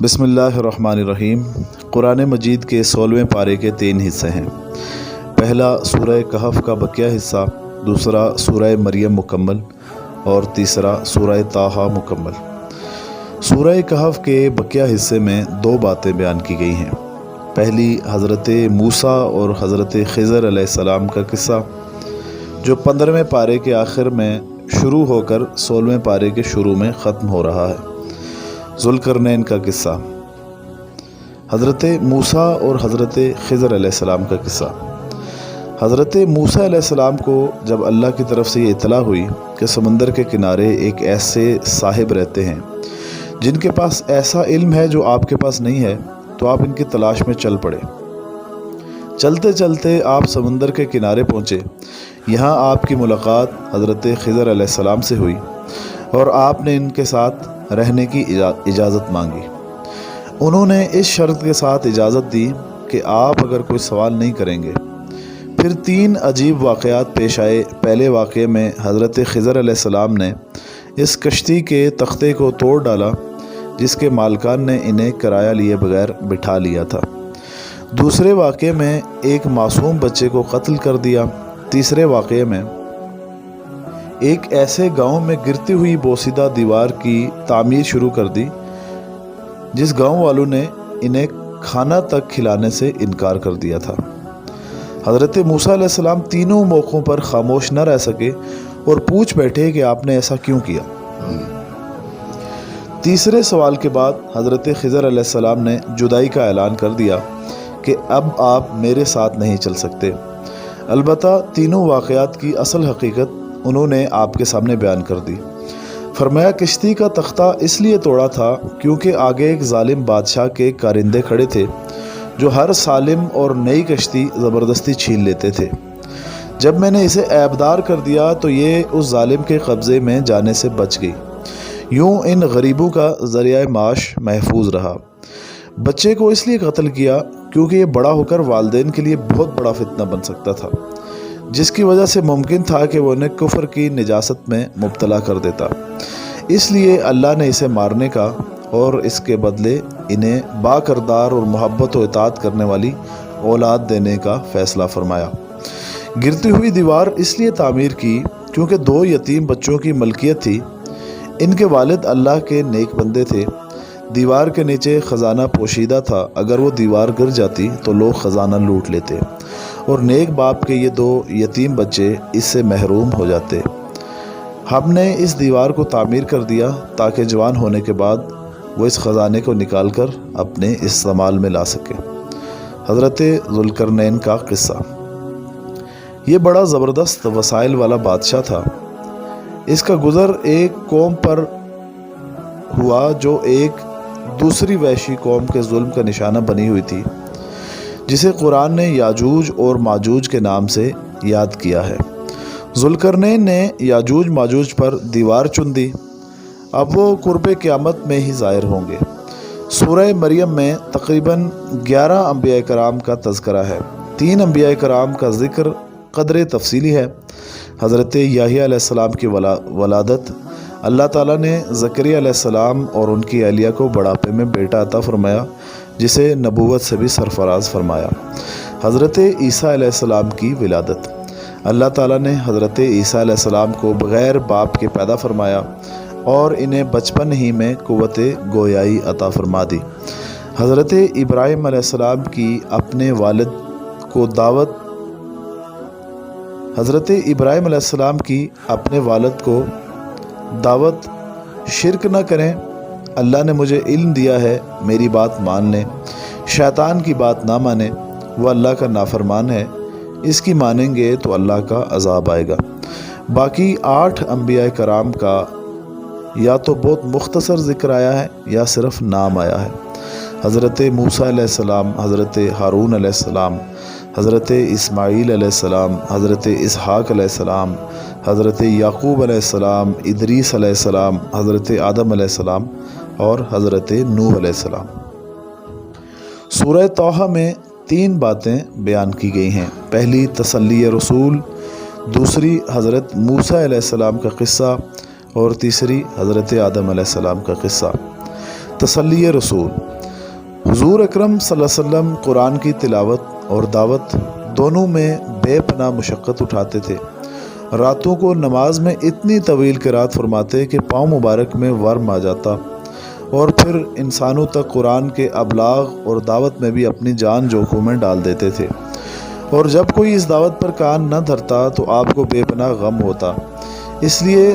बिस्मिल्लाहिर्रहमानिर्रहीम। कुरान मजीद के 16वें पारे के 3 हिस्से हैं। पहला सूरह कहफ का बकिया हिस्सा, दूसरा सूरह मरियम मुकम्मल और तीसरा सूरह ताहा मुकम्मल। सूरह कहफ के बकिया हिस्से में 2 बातें बयान की गई हैं। पहली हज़रत मूसा और हज़रत खिज़र अलैहिस्सलाम का किस्सा, जो 15वें पारे के आखिर में शुरू होकर 16वें पारे के शुरू में ख़त्म हो रहा है। ज़ुल्करनैन का किस्सा, हज़रत मूसा और हज़रत खिज़र अलैहिस्सलाम का किस्सा। हज़रत मूसा अलैहिस्सलाम को जब अल्लाह की तरफ से ये इत्तला हुई कि समंदर के किनारे एक ऐसे साहिब रहते हैं जिनके पास ऐसा इल्म है जो आपके पास नहीं है, तो आप इनकी तलाश में चल पड़े। चलते चलते आप समंदर के किनारे पहुँचे। यहाँ आपकी मुलाकात हज़रत खिज़र अलैहिस्सलाम से हुई और आपने इनके साथ रहने की इजाज़त मांगी। उन्होंने इस शर्त के साथ इजाज़त दी कि आप अगर कोई सवाल नहीं करेंगे। फिर 3 अजीब वाक़यात पेश आए। पहले वाक़े में हज़रत खिज़र अलैहिस्सलाम ने इस कश्ती के तख्ते को तोड़ डाला जिसके मालिकान ने इन्हें किराया लिए बगैर बिठा लिया था। दूसरे वाक़े में एक मासूम बच्चे को कत्ल कर दिया। तीसरे वाक़े में एक ऐसे गांव में गिरती हुई बोसीदा दीवार की तामीर शुरू कर दी जिस गांव वालों ने इन्हें खाना तक खिलाने से इनकार कर दिया था। हज़रत मूसा अलैहिस्सलाम तीनों मौक़ों पर खामोश न रह सके और पूछ बैठे कि आपने ऐसा क्यों किया। तीसरे सवाल के बाद हज़रत खिज़र अलैहिस्सलाम ने जुदाई का ऐलान कर दिया कि अब आप मेरे साथ नहीं चल सकते। अलबत्ता तीनों वाक़यात की असल हकीकत उन्होंने आपके सामने बयान कर दी। फरमाया, किश्ती का तख्ता इसलिए तोड़ा था क्योंकि आगे एक जालिम बादशाह के कारिंदे खड़े थे जो हर सालिम और नई कश्ती ज़बरदस्ती छीन लेते थे। जब मैंने इसे ऐबदार कर दिया तो ये उस जालिम के कब्ज़े में जाने से बच गई। यूँ इन गरीबों का ज़रिया माश महफूज रहा। बच्चे को इसलिए कत्ल किया क्योंकि ये बड़ा होकर वालिदैन के लिए बहुत बड़ा फितना बन सकता था, जिसकी वजह से मुमकिन था कि वो उन्हें कुफ्र की निजासत में मुब्तला कर देता। इसलिए अल्लाह ने इसे मारने का और इसके बदले इन्हें बाकरदार और मोहब्बत व इताअत करने वाली औलाद देने का फ़ैसला फरमाया। गिरती हुई दीवार इसलिए तामीर की क्योंकि 2 यतीम बच्चों की मलकियत थी। इनके वालिद अल्लाह के नेक बंदे थे। दीवार के नीचे ख़जाना पोशीदा था। अगर वो दीवार गिर जाती तो लोग ख़जाना लूट लेते और नेक बाप के ये 2 यतीम बच्चे इससे महरूम हो जाते। हमने इस दीवार को तामीर कर दिया ताकि जवान होने के बाद वो इस ख़जाने को निकाल कर अपने इस्तेमाल में ला सके। हज़रत ज़ुल्करनैन का किस्सा, ये बड़ा ज़बरदस्त वसाइल वाला बादशाह था। इसका गुज़र एक कौम पर हुआ जो एक दूसरी वैशी कौम के जुल्म का निशाना बनी हुई थी, जिसे कुरान ने याजूज और माजूज के नाम से याद किया है। ज़ुल्करनैन ने याजूज माजूज पर दीवार चुन दी। अब वो कुर्बे क़यामत में ही ज़ाहिर होंगे। सूरह मरियम में तकरीबन 11 अंबिया कराम का तज़किरा है। 3 अंबिया कराम का ज़िक्र क़दरे तफसीली है। हज़रत याहिया अलैहिस्सलाम की वलादत, अल्लाह ताला ने ज़करिया अलैहिस्सलाम और उनकी अहलिया को बुढ़ापे में बेटा अता फ़रमाया जिसे नबूवत से भी सरफराज फरमाया। हज़रत ईसा अलैहिस्सलाम की विलादत, अल्लाह ताला ने हज़रत ईसा अलैहिस्सलाम को बग़ैर बाप के पैदा फरमाया और इन्हें बचपन ही में क़ुव्वत गोयाई अता फ़रमा दी। हज़रत इब्राहीम अलैहिस्सलाम की अपने वालिद को दावत हज़रत इब्राहीम अलैहिस्सलाम की अपने वालिद को दावत, शिरक न करें, अल्लाह ने मुझे इल्म दिया है, मेरी बात मान लें। शैतान की बात ना माने, वह अल्लाह का नाफरमान है, इसकी मानेंगे तो अल्लाह का अज़ाब आएगा। बाकी 8 अंबिया कराम का या तो बहुत मुख्तसर ज़िक्र आया है या सिर्फ नाम आया है। हज़रत मूसा अलैहिस्सलाम, हज़रत हारून अलैहिस्सलाम, हज़रत इस्माईल अलैहिस्सलाम, हज़रत इसहाक़ अलैहिस्सलाम, हज़रत याक़ूब अलैहिस्सलाम, इदरीस अलैहिस्सलाम, हज़रत आदम अलैहिस्सलाम और हज़रत नूह अलैहिस्सलाम। सूरह तौहा में 3 बातें बयान की गई हैं। पहली तसल्ली रसूल, दूसरी हज़रत मूसा अलैहिस्सलाम का क़िस्सा और तीसरी हज़रत आदम अलैहिस्सलाम का क़िस्सा। तसल्ली रसूल, حضور اکرم صلی اللہ علیہ وسلم قرآن کی تلاوت اور دعوت دونوں میں بے پناہ مشقت اٹھاتے تھے۔ راتوں کو نماز میں اتنی طویل قرات فرماتے کہ پاؤں مبارک میں ورم آ جاتا، اور پھر انسانوں تک قرآن کے ابلاغ اور دعوت میں بھی اپنی جان جوکھوں میں ڈال دیتے تھے، اور جب کوئی اس دعوت پر کان نہ دھرتا تو آپ کو بے پناہ غم ہوتا۔ اس لیے